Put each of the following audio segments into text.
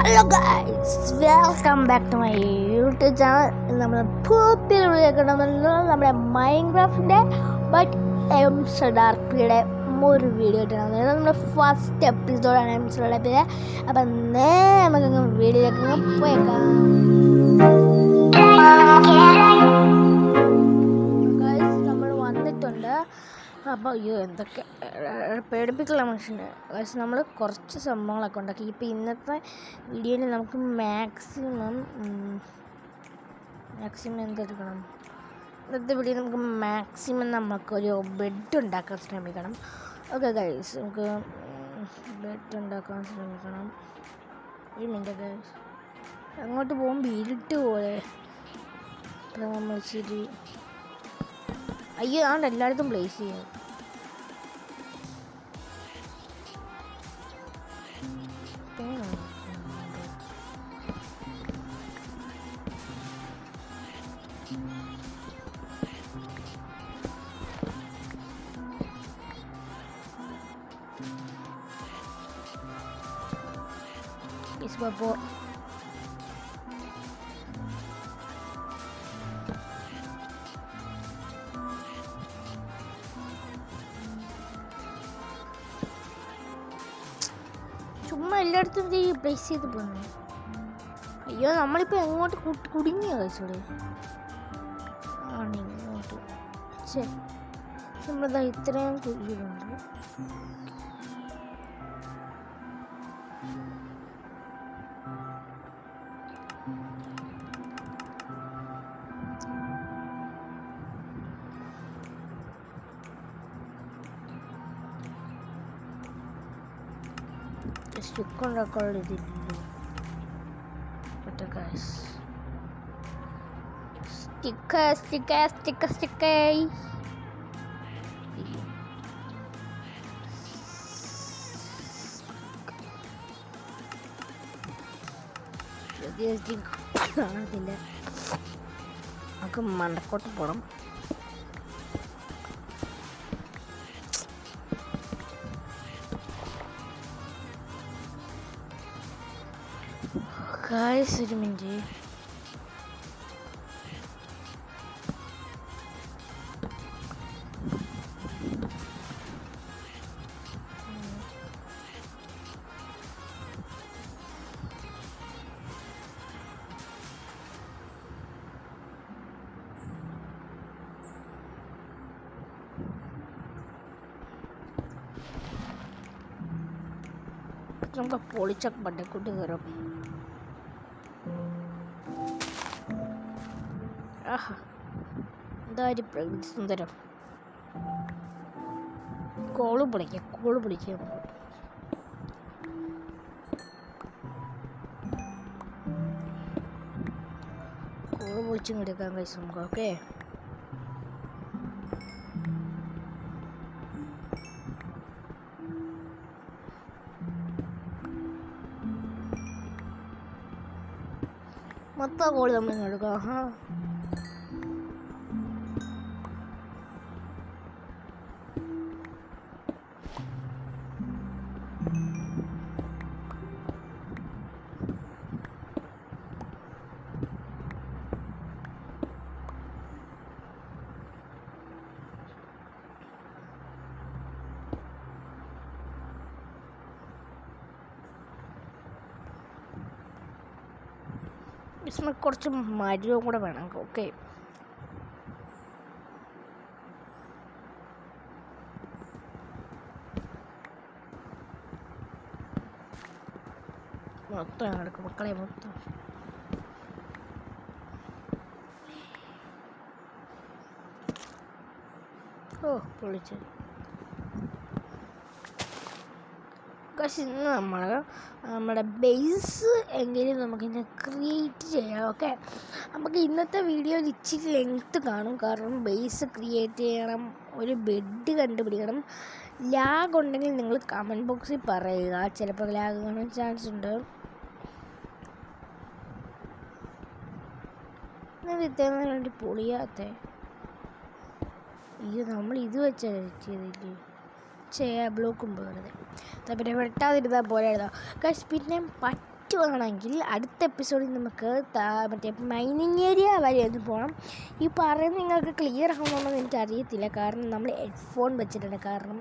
Hello guys, welcome back to my YouTube channel. നമ്മൾ പുതിയ നമ്മുടെ മൈൻക്രാഫ്റ്റിൻ്റെ MCDRPയുടെ ഒരു വീഡിയോ ഇട്ടാണ്. നമ്മുടെ ഫസ്റ്റ് എപ്പിസോഡാണ് MCDRP. അപ്പം നമുക്ക് വീഡിയോയിലേക്ക് പോയേക്കാം. ഗൈസ്, നമ്മൾ വന്നിട്ടുണ്ട്. അപ്പോൾ അയ്യോ എന്തൊക്കെ പേടിപ്പിക്കുള്ള മനുഷ്യൻ്റെ ഗൈസ്. നമ്മൾ കുറച്ച് സംഭവങ്ങളൊക്കെ ഉണ്ടാക്കി. ഇപ്പോൾ ഇന്നത്തെ വീഡിയോയിൽ നമുക്ക് മാക്സിമം എന്തെടുക്കണം? ഇന്നത്തെ വീഡിയോയിൽ നമുക്ക് മാക്സിമം നമുക്കൊരു ബെഡ് ഉണ്ടാക്കാൻ ശ്രമിക്കണം. ഓക്കെ ഗൈസ്, നമുക്ക് ബെഡ് ഉണ്ടാക്കാൻ ശ്രമിക്കണം. ഒരു മിനിറ്റ് ഗൈസ്, അങ്ങോട്ട് പോകുമ്പോൾ ഇരുട്ട് പോലെ. അപ്പോൾ നമ്മൾ ശരി അയ്യോ ആണ്ട് എല്ലായിടത്തും പ്ലേസ് ചെയ്യാം. ചുമ്മാ എല്ലായിടത്തും പ്ലേസ് ചെയ്ത് പോന്നു. അയ്യോ നമ്മളിപ്പോൾ എങ്ങോട്ട് കുടുങ്ങിയ കഴിച്ചോളൂ. ആണ് ഇങ്ങോട്ട് നമ്മളിതാ ഇത്രയും കുഴിയിലുണ്ട്. സ്റ്റിക്കുണ്ടാക്കാനുള്ളതില്ലല്ലോ. കാണത്തില്ല. നമുക്ക് മണ്ടക്കോട്ട് പോകണം. ഗൈസ് ഒരു മിനിറ്റ്, നമുക്ക് പൊളിച്ചൊക്കെ പണ്ടക്കൂട്ട് കയറും. ആഹാ, എന്താ ഒരു പ്രകൃതി സുന്ദരം. കോള് പൊളിക്കാം. കോള് പൊളിച്ചും എടുക്കാൻ കഴിച്ചു നമുക്ക്. ഓക്കെ, മൊത്തം കോള് നമ്മൾ എടുക്കാം. ആഹാ, കുറച്ച് മരവും കൂടെ വേണം. ഓക്കെ, മൊത്തം എടുക്കും മക്കളെ, മൊത്തം. ഓ പൊളിച്ച്. പക്ഷെ ഇന്ന് നമ്മുടെ ബേസ് എങ്കിലും നമുക്കിന്ന് ക്രിയേറ്റ് ചെയ്യാം. ഓക്കെ, നമുക്ക് ഇന്നത്തെ വീഡിയോയിൽ ഇച്ചിരി ലെങ്ത്ത് കാണും, കാരണം ബേസ് ക്രിയേറ്റ് ചെയ്യണം, ഒരു ബെഡ് കണ്ടുപിടിക്കണം. ലാഗ് ഉണ്ടെങ്കിൽ നിങ്ങൾ കമൻറ്റ് ബോക്സിൽ പറയുക. ചിലപ്പോൾ ലാഗ് കാണാൻ ചാൻസ് ഉണ്ട്. ഇത്രയും വേണ്ടി പൊളിയാത്ത അയ്യോ, നമ്മൾ ഇത് വെച്ചാൽ ചെയ്തില്ലേ. ബ്ലോക്കും വെറുതെ പിന്നെ വെട്ടാതിരുന്നാൽ പോലെ എഴുതാം. പിന്നെ പറ്റുവാണെങ്കിൽ അടുത്ത എപ്പിസോഡിൽ നമുക്ക് മറ്റേ മൈനിങ് ഏരിയ വരെ ഒന്ന് പോകണം. ഈ പറയുന്നത് നിങ്ങൾക്ക് ക്ലിയർ ആകണമെന്ന് എനിക്കറിയത്തില്ല, കാരണം നമ്മൾ ഹെഡ്ഫോൺ വെച്ചിട്ടുണ്ട്. കാരണം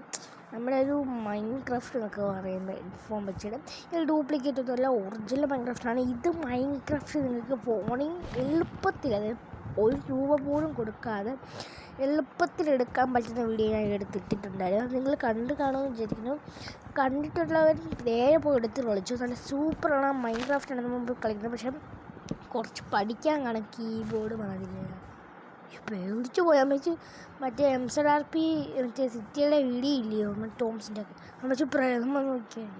നമ്മുടെ ഒരു മൈൻക്രാഫ്റ്റ് എന്നൊക്കെ പറയുമ്പോൾ ഹെഡ്ഫോൺ വെച്ചിട്ട് ഇത് ഡ്യൂപ്ലിക്കേറ്റ് ഒന്നുമല്ല, ഒറിജിനൽ മൈൻക്രാഫ്റ്റാണ്. ഇത് മൈൻക്രാഫ്റ്റ് നിങ്ങൾക്ക് ഫോണിൽ എളുപ്പത്തിൽ, അതായത് ₹1 പോലും കൊടുക്കാതെ എളുപ്പത്തിൽ എടുക്കാൻ പറ്റുന്ന വീഡിയോ ഞാൻ എടുത്തിട്ടുണ്ടായിരുന്നു. അത് നിങ്ങൾ കണ്ടു കാണുമെന്ന് വിചാരിക്കുന്നു. കണ്ടിട്ടുള്ളവർ നേരെ പോയി എടുത്ത് കളിച്ചു. നല്ല സൂപ്പറാണ്. മൈൻക്രാഫ്റ്റാണ് നമ്മൾ കളിക്കുന്നത്. പക്ഷേ കുറച്ച് പഠിക്കാൻ കാണും, കീബോർഡ് മാതിരി. പേടിച്ചു പോയാൽ വെച്ച് മറ്റേ MZRP മറ്റേ സിറ്റിയുടെ വീഡിയോ ഇല്ലയോ, ടോംസിൻ്റെ ഒക്കെ അത് വെച്ച് പ്രേമം നോക്കിയാൽ.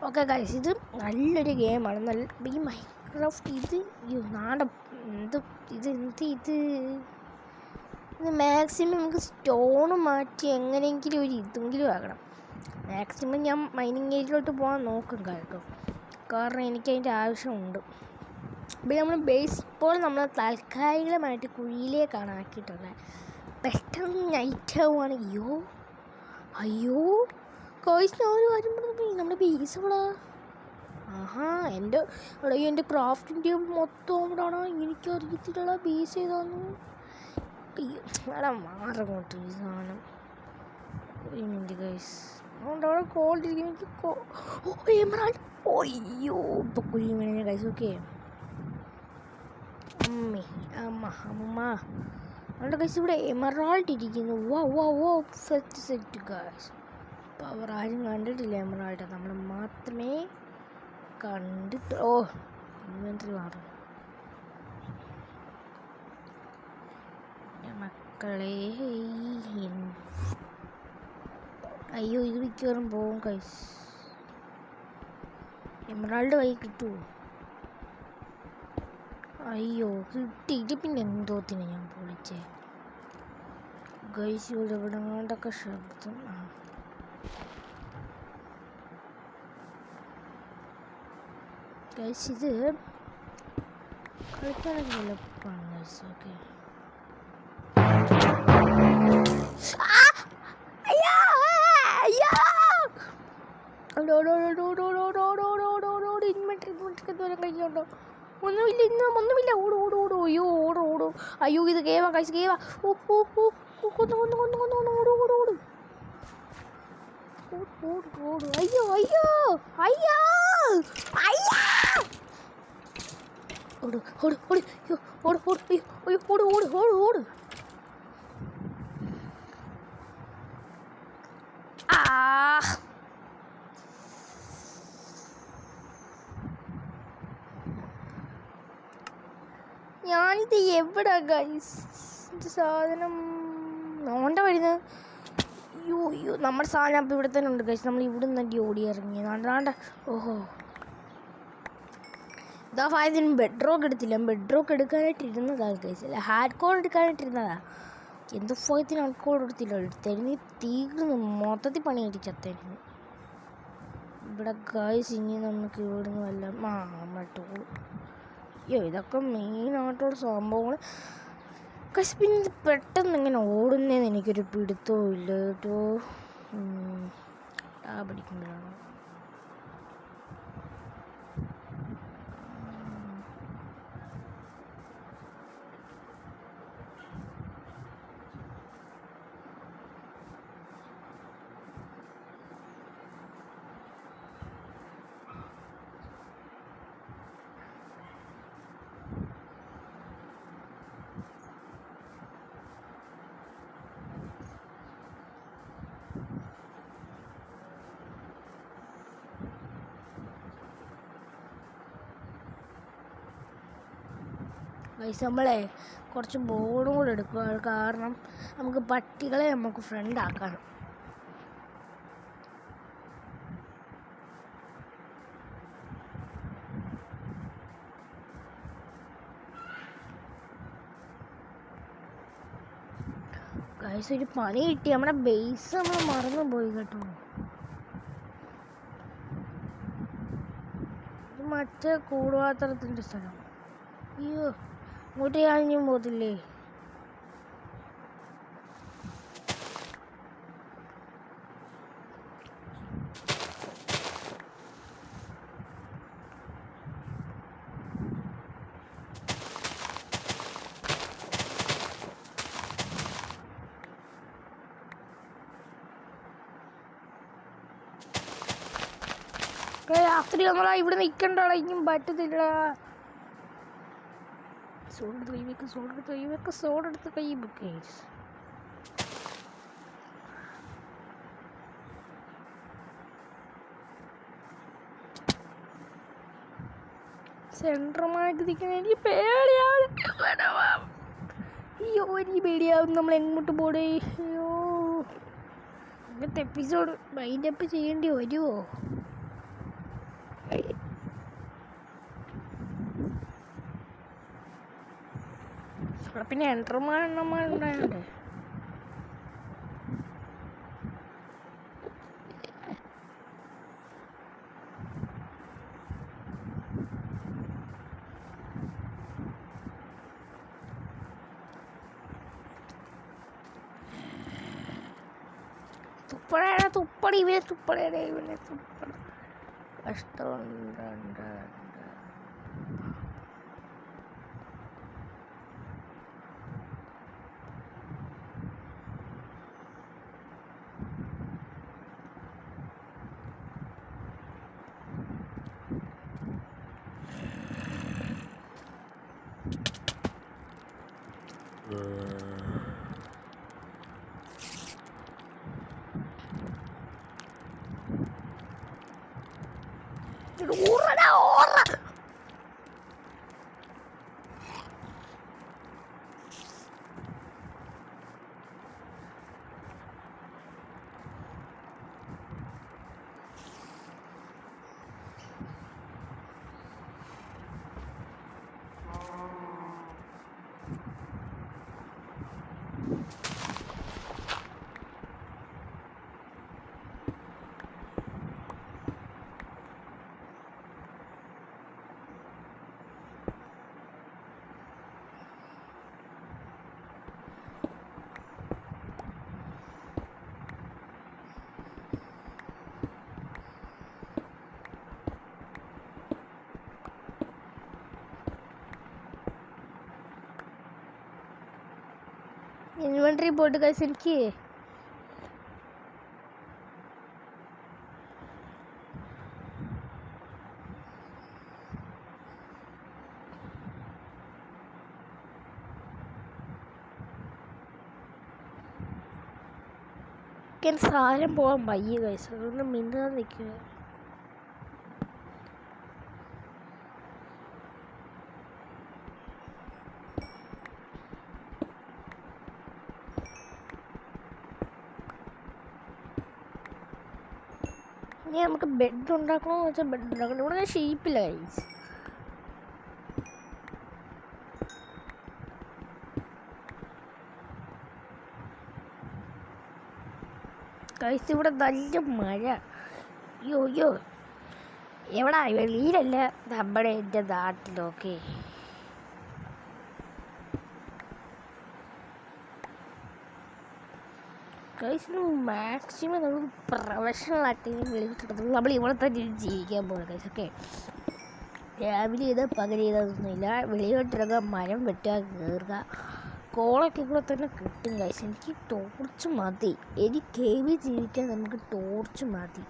ഓക്കെ ഗൈസ്, ഇത് നല്ലൊരു ഗെയിമാണ്. നല്ല ഈ മൈൻക്രാഫ്റ്റ് ഇത് നാടൻ ഇത് മാക്സിമം നമുക്ക് സ്റ്റോൺ മാറ്റി എങ്ങനെയെങ്കിലും ഒരു ഇതെങ്കിലും ആകണം. മാക്സിമം ഞാൻ മൈനിങ് ഏരിയയിലോട്ട് പോകാൻ നോക്കും കേട്ടോ, കാരണം എനിക്കതിൻ്റെ ആവശ്യമുണ്ട്. അപ്പോൾ നമ്മൾ ബേസ് ഇപ്പോൾ നമ്മൾ താൽക്കാലികമായിട്ട് കുഴിയിലേക്കാണ് ആക്കിയിട്ടുള്ളത്. പെട്ടെന്ന് നൈറ്റ് ആവുകയാണ്. അയ്യോ കോഴ്സ് ഒരു കാര്യം പറഞ്ഞപ്പോൾ നമ്മുടെ ബേസ് ഇവിടെ. എൻ്റെ ക്രാഫ്റ്റിൻ്റെ മൊത്തം ഇവിടെയാണ്. എനിക്കറിയത്തില്ല ബേസ് ചെയ്താന്ന്. അവിടെ മാറങ്ങോട്ട് ഈ സാധനം. ഒരു മിനിറ്റ് ഗൈസ്, അതുകൊണ്ട് അവിടെ കോൾഡിരിക്കും. എനിക്ക് എമറാൾഡ്. അയ്യോ ഇപ്പോൾ കുഴി വീണ ഗൈസ്. ഓക്കെ അമ്മ അതുകൊണ്ട് ഗൈസ് ഇവിടെ എമറാൾഡ് ഇരിക്കുന്നു. ഓ സെറ്റ് ഗൈസ്. അപ്പോൾ അവർ ആരും കണ്ടിട്ടില്ല എമറാൾഡ്, നമ്മൾ മാത്രമേ കണ്ടിട്ട്. ഇൻവെന്ററി മാറും മക്കളെ. അയ്യോ ഇത് മിക്കവാറും പോവും ഗൈസ്. എമറാൾഡ് കൈ കിട്ടുമോ? അയ്യോ കിട്ടിയിട്ട് പിന്നെ എന്തോത്തിന് ഞാൻ പൊളിച്ചേ ഗൈസ്. ഇവിടെ ഇവിടെ കൊണ്ടൊക്കെ ശബ്ദം. ഗൈസ് ഇത് കളിക്കാനൊക്കെ എളുപ്പമാണ് ഗൈസ്. ഓക്കെ കഴിക്കണ്ടോ? ഒന്നുമില്ല. ഓടും. അയ്യോ ഇത് കേവാ കഴിച്ച് കേവാ. ഓട്. ഞാനിത് എവിടാ ഗൈസ് സാധനം നോണ്ട വരുന്നത്? അയ്യോ നമ്മുടെ സാധനം അപ്പം ഇവിടെ തന്നെ ഉണ്ട് ഗൈസ്. നമ്മൾ ഇവിടെ നിന്ന് ഓടി ഇറങ്ങി നാണ്ട. ഓഹോ ഇതാ ഫായതിന് ബെഡ്റോക്ക് എടുത്തില്ല. ബെഡ്റോക്ക് എടുക്കാനായിട്ട് ഇരുന്നതാണ് ഗൈസ്, അല്ല ഹാർഡ് കോഡ് എടുക്കാനായിട്ടിരുന്നതാ. എന്ത് ഫോയത്തിന് ഹാർഡ് കോഡ് എടുത്തില്ല. എടുത്തായിരുന്നു തീർന്ന് മൊത്തത്തിൽ പണി അടിച്ചത്തായിരുന്നു ഇവിടെ ഗൈസ്. ഇനി നമുക്ക് ഇവിടുന്ന് വല്ല ടൂൾ. ഇതൊക്കെ മെയിനായിട്ടുള്ള സംഭവങ്ങൾ ഗൈസ്. പിന്നെ ഇത് പെട്ടെന്ന് ഇങ്ങനെ ഓടുന്നതെന്ന് എനിക്കൊരു പിടുത്തവും ഇല്ല കേട്ടോ. പഠിക്കുമ്പോഴാണ് ഗൈസ്. നമ്മളെ കുറച്ച് ബോർഡും കൂടെ എടുക്കുക, കാരണം നമുക്ക് പട്ടികളെ നമുക്ക് ഫ്രണ്ട് ആക്കണം. ഗൈസ് ഒരു പണി കിട്ടി. നമ്മുടെ ബേസ് നമ്മൾ മറന്നു പോയി കേട്ടോ. ഇത് മറ്റേ കൂടുപാത്രത്തിൻ്റെ സ്ഥലം. അയ്യോ ഇങ്ങോട്ട് ഞാനും പോകത്തില്ലേ? രാത്രി നമ്മളാ ഇവിടെ നിൽക്കണ്ടോടാ, ഇനിയും പറ്റത്തില്ല. സോടെടുത്ത് കൈ വെക്ക്. സെൻട്രമായിട്ട് നിൽക്കുന്ന എനിക്ക് പേടിയാവും. അയ്യോ എനിക്ക് പേടിയാവും. നമ്മൾ എങ്ങോട്ട് പോടേ? അയ്യോ ഇന്നത്തെ എപ്പിസോഡ് വൈൻഡപ്പ് ചെയ്യേണ്ടി വരുമോ? പിന്നെ എൻട്രമാണ്ടായോണ്ട് തുപ്പടി ഇവനെ തുപ്പട കഷ്ടമുണ്ട്. ഇൻവെന്ററി പോയിട്ട് ഗൈസ് എനിക്ക് സാധനം പോകാൻ വയ്യ ഗൈസ്, അതുകൊണ്ട് മിണ്ടാതെ നിൽക്കുക. ഇനി നമുക്ക് ബെഡ് ഉണ്ടാക്കണമെന്ന് വെച്ചാൽ ബെഡ് ഉണ്ടാക്കണം. ഇവിടെ ഷീപ്പില്ല ഗൈസ്. ഗൈസ് ഇവിടെ നല്ല മഴ. അയ്യോ എവിടാ? വെളിയിലല്ല, നമ്മുടെ എൻ്റെ നാട്ടിലൊക്കെ. ഗൈസ് മാക്സിമം നമ്മൾ പ്രൊഫഷണൽ ആയിട്ട് വിളിച്ചിട്ടുണ്ടെങ്കിൽ നമ്മൾ ഇവിടെ തന്നെ ജീവിക്കാൻ പോകുന്നത് ഗൈസ്. ഓക്കെ, രാവിലെ ചെയ്താൽ പകൽ ചെയ്തൊന്നുമില്ല. വെളിയോട്ടിറങ്ങുക, മരം വെട്ടുക, കയറുക, കോളൊക്കെ കൂടെ തന്നെ കിട്ടും ഗൈസ്. എനിക്ക് ടോർച്ച് മതി. എനിക്ക് കേവി ജീവിക്കാൻ നമുക്ക് ടോർച്ച് മതി.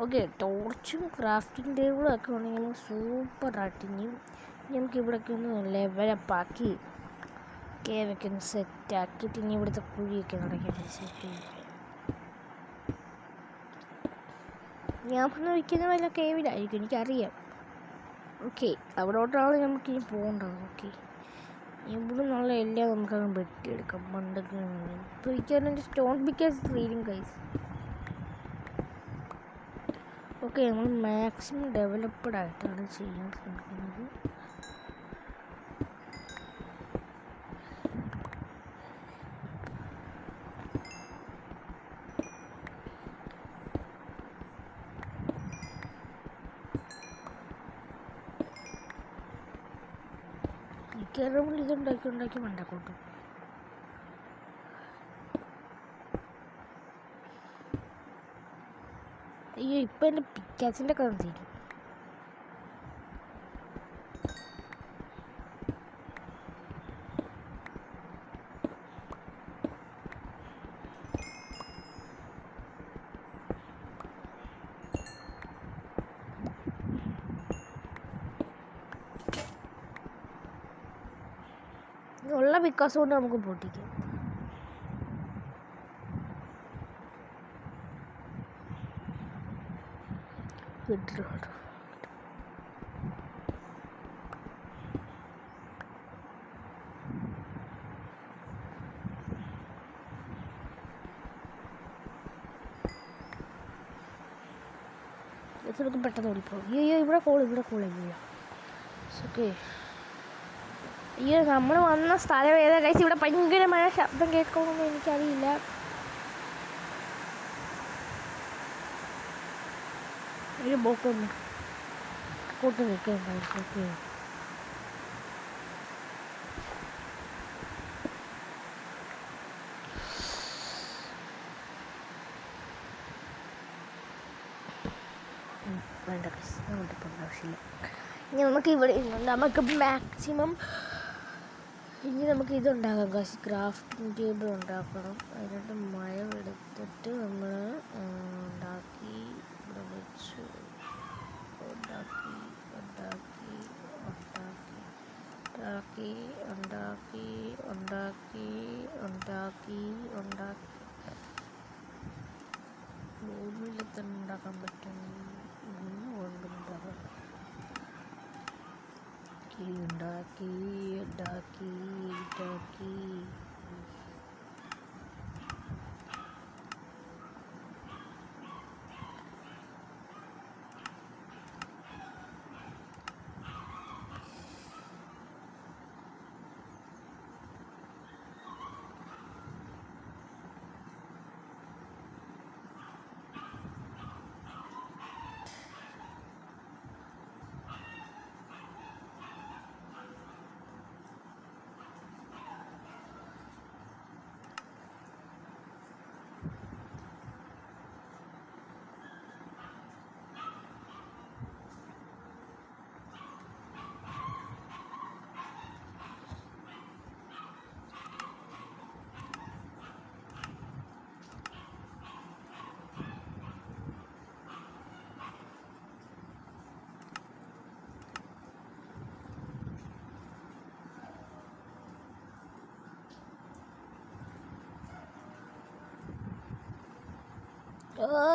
ഓക്കെ, ടോർച്ചും ക്രാഫ്റ്റിംഗ് ടേബിളും ഒക്കെ ഉണ്ടെങ്കിൽ സൂപ്പറായിട്ട് ഇനി നമുക്ക് ഇവിടെയൊക്കെ ഒന്ന് ലെവലപ്പാക്കി കേവൊക്കെ ഒന്ന് സെറ്റാക്കിയിട്ട് ഇനി ഇവിടുത്തെ കുഴിയൊക്കെ നടക്കാൻ സെറ്റ്. ഞാൻ വയ്ക്കുന്ന വല്ല കേവിലായിരിക്കും, എനിക്കറിയാം. ഓക്കെ, അവിടോട്ടാണ് നമുക്ക് ഇനി പോകേണ്ടത്. ഓക്കെ, ഇവിടെ നിന്നുള്ള എല്ലാം നമുക്കങ്ങ് വെട്ടിയെടുക്കാം. മണ്ടൊക്കെ ഇപ്പോൾ എനിക്ക് stone pickers reading guys. Okay, നമ്മൾ മാക്സിമം ഡെവലപ്ഡ് ആയിട്ടാണ് ചെയ്യാൻ ശ്രമിക്കുന്നത്. മിക്കവാറും ഇതുണ്ടാക്കി മണ്ടക്കൂട്ടും. അയ്യോ, ഇപ്പം എൻ്റെ പിക്കാസിൻ്റെ കഥ തീരും. വിക്കാസ് കൊണ്ട് നമുക്ക് പൊട്ടിക്കാം. നമുക്ക് പെട്ടെന്ന് ഓടിപ്പോ. അയ്യോ ഇവിടെ കോളില്ല. ഓക്കെ. അയ്യോ നമ്മൾ വന്ന സ്ഥലം ഏതാ കഴിച്ച്? ഇവിടെ ഭയങ്കരമായ ശബ്ദം കേൾക്കണമെന്ന് എനിക്കറിയില്ല. ഒരു ബോട്ടൊന്ന് കൂട്ട് നിൽക്കാൻ. ഓക്കെ. വേണ്ട നമുക്കിപ്പോൾ ആവശ്യമില്ല. ഇനി നമുക്ക് ഇവിടെ നമുക്ക് മാക്സിമം ഇനി നമുക്ക് ഇതുണ്ടാക്കാം. ക്രാഫ്റ്റിംഗ് ടേബിൾ ഉണ്ടാക്കണം. അതിനായിട്ട് മരം എടുത്തിട്ട് നമ്മൾ ഉണ്ടാക്കി ഇവിടെ വെച്ച് ഉണ്ടാക്കി ഭൂമിയിൽ തന്നെ ഉണ്ടാക്കാൻ പറ്റും. ഉണ്ടാക്കി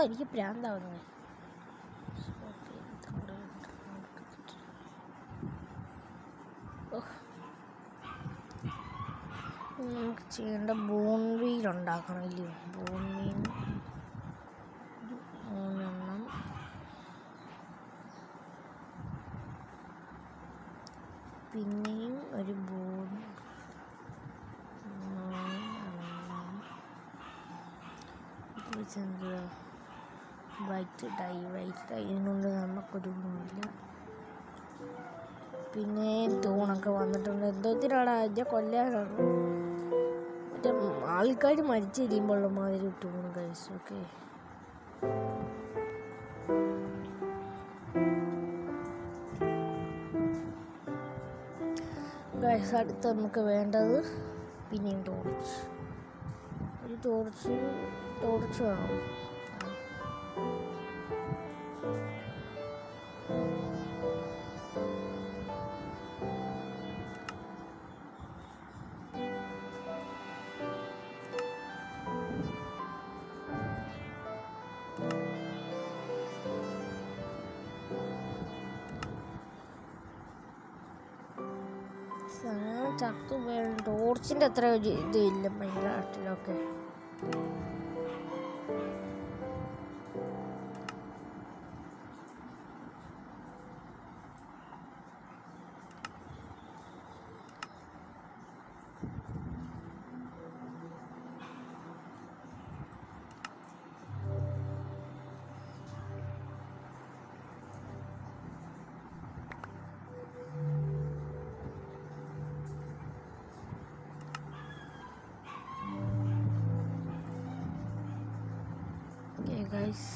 എനിക്ക് പ്രാന്താവുന്നു. നമുക്ക് ചെയ്യേണ്ട ബോൺ വീൽ ഉണ്ടാക്കണം. ഇല്ലയോ? ബോൺ വീൽ 3 എണ്ണം. പിന്നെയും ഒരു ബോൺ വൈറ്റ് ഡൈ കൊണ്ട് നമുക്കൊരു ഗുണമില്ല. പിന്നെ തൂണൊക്കെ വന്നിട്ടുണ്ട്. എന്തോത്തിനാണ് അതിൻ്റെ കൊല്ലാനാണ്. മറ്റേ ആൾക്കാർ മരിച്ചിരിക്കുമ്പോഴുള്ള മാതിരി തൂണ് കഴിച്ചു. ഓക്കെ. അടുത്ത് നമുക്ക് വേണ്ടത് പിന്നെയും ടോർച്ച് വേണം. ചത്തു വേണം. ടോർച്ചിൻ്റെ അത്ര ഒരു ഇതില്ല മൈൻക്രാഫ്റ്റിലൊക്കെ. Guys,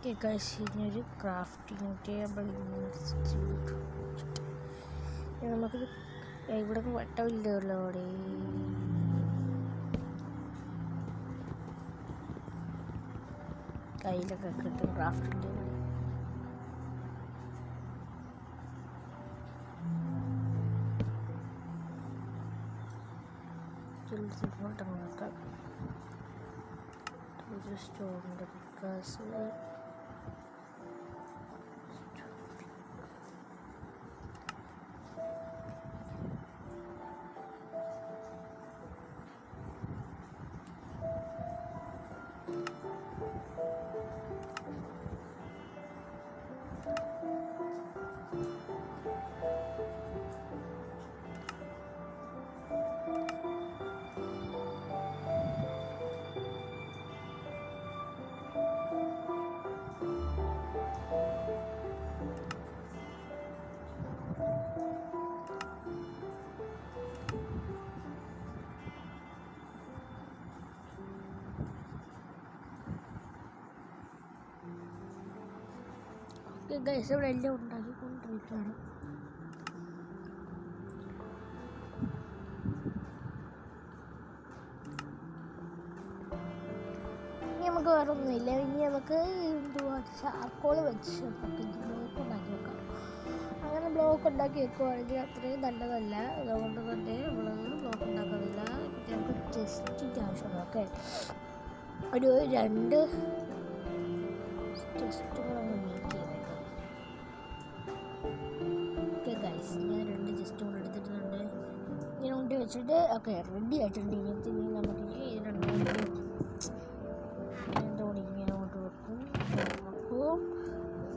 ഇനിയൊരു ക്രാഫ്റ്റിംഗ് ടേബിൾ നമുക്ക് ഇവിടെ വട്ടമില്ലല്ലോ അവിടെ. കയ്യിലൊക്കെ കിട്ടും ക്രാഫ്റ്റിംഗ് ടേബിൾ. ഇങ്ങോട്ടങ്ങ് നോക്കാം. ഒരു സ്റ്റോറിൻ്റെ പിക്കാസ് ഗൈസ് ഇവിടെ എല്ലാം ഉണ്ടാക്കിക്കൊണ്ടിരിക്കുകയാണ്. ഇനി നമുക്ക് വേറെ ഒന്നുമില്ല. ഇനി നമുക്ക് എന്തുവാ ചാർക്കോൾ വെച്ച് നമുക്ക് ബ്ലോക്ക് ഉണ്ടാക്കി വെക്കാം. അങ്ങനെ ബ്ലോക്ക് ഉണ്ടാക്കി വെക്കുവാണെങ്കിൽ അത്രയും നല്ലതല്ല. അതുകൊണ്ട് തന്നെ നമ്മളത് ബ്ലോക്ക് ഉണ്ടാക്കുന്നില്ല. നമുക്ക് ടെസ്റ്റിൻ്റെ ആവശ്യമാണ്. ഓക്കെ, ഒരു 2 ടെസ്റ്റുകളൊന്ന് മീറ്റ് ചെയ്തേക്കാം. ഓക്കെ ഗൈസ്, ഞാൻ 2 ടെസ്റ്റുകൾ എടുത്തിട്ടുണ്ട്. ഇങ്ങനെ കൊണ്ട് വെച്ചിട്ട് ഓക്കെ റെഡി ആയിട്ടുണ്ട്. ഇങ്ങനത്തെ നമുക്ക് രണ്ടോടി ഇങ്ങനെ കൊണ്ട് വെക്കും. അപ്പോൾ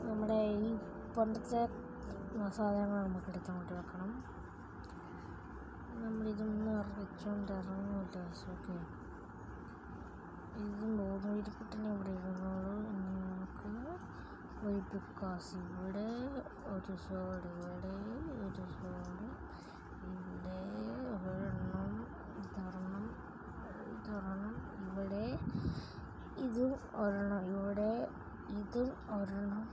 നമ്മുടെ ഈ പണ്ടത്തെ സാധനങ്ങൾ നമുക്ക് എടുത്തങ്ങോട്ട് വെക്കണം. നമ്മളിതൊന്ന് വെച്ചുകൊണ്ട് ഇറങ്ങില്ല. ഓക്കെ, ഇത് മോതിരിക്കുട്ടനെ ഇവിടെ ഇരുന്നോളൂ. ഇനി നമുക്ക് ഒരു പിക്കാസ് ഇവിടെ, ഒരു സോഡ് ഇവിടെ, ഒരു സോഡ് ഇവിടെ, ഒരെണ്ണം ഇതൊരെണ്ണം ഇവിടെ, ഇതും ഒരെണ്ണം ഇവിടെ, ഇതും ഒരെണ്ണം.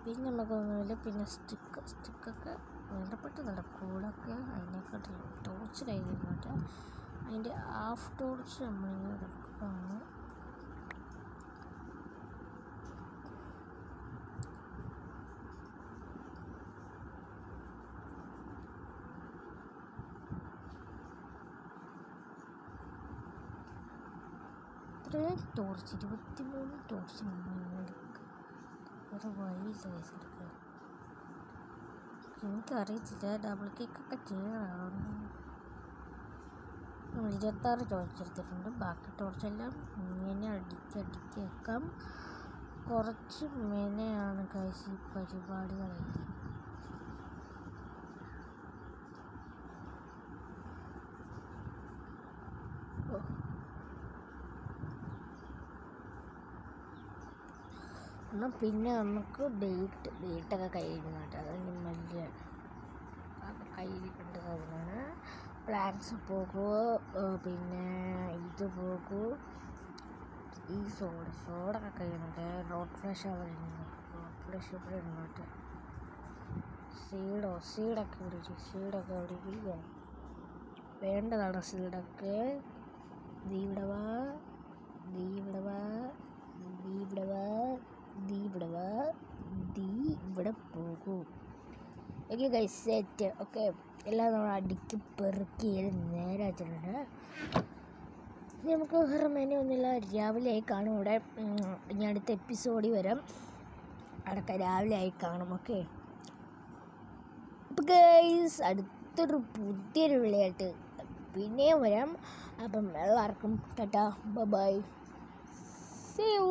പിന്നെ നമുക്കൊന്നുമില്ല. പിന്നെ സ്റ്റിക്കൊക്കെ വേണ്ടപ്പെട്ടതല്ല. കൂടൊക്കെ അതിനെക്കാട്ടിൽ ടോർച്ചിലായിരുന്നോട്ടെ. അതിൻ്റെ ഹാഫ് ടോർച്ച് നമ്മളിങ്ങനെ എടുക്കുകയാണ്. ഇത്രയും ടോർച്ച് 23 ടോർച്ച് നമ്മളിങ്ങനെ എടുക്കുക. ഒരു വഴിയില്ല കേസ് എടുക്കുക. എനിക്കറിയത്തില്ല, ഡബിൾ കേക്കൊക്കെ ചെയ്യണം. നമ്മൾ 26 ടോർച്ച് എടുത്തിട്ടുണ്ട്. ബാക്കി ടോർച്ചെല്ലാം ഇങ്ങനെ അടുക്കി വെക്കാം. കുറച്ച് മെനയാണ് ഗൈസ് ഈ പരിപാടികളെ. എന്നാൽ പിന്നെ നമുക്ക് ഡേറ്റൊക്കെ കയ്യിരിക്കുന്നുണ്ട്. അത് വലിയ കയ്യിരിക്കേണ്ട സാധനമാണ്. പ്ലാന്റ്സ് പോകൂ, പിന്നെ ഇത് പോകൂ. ഈ സോഡൊക്കെ കഴിയുന്നുണ്ട്. റോഡ് ഫ്ലഷ് ഇവിടെ ഇരുന്നോട്ടെ. സീഡൊക്കെ ഇവിടെ ഇരിക്കുക. വേണ്ടതാണ് സീഡൊക്കെ. ഇവിടെ പോകൂ. Okay guys, set. ഓക്കെ, എല്ലാം നമ്മൾ അടുക്കി പെറുക്കി നേരെ വെച്ചിട്ടുണ്ട്. നമുക്ക് വേറെ മെനു ഒന്നുമില്ല. രാവിലെ ആയി കാണും. ഇവിടെ ഇനി അടുത്ത എപ്പിസോഡിൽ വരാം. അടക്ക രാവിലെ ആയി കാണും. ഓക്കെ, അപ്പോൾ ഗൈസ് അടുത്തൊരു പുതിയൊരു വിളയായിട്ട് പിന്നെയും വരാം. അപ്പം എല്ലാവർക്കും ടാറ്റാ, ബൈ, സീ യു.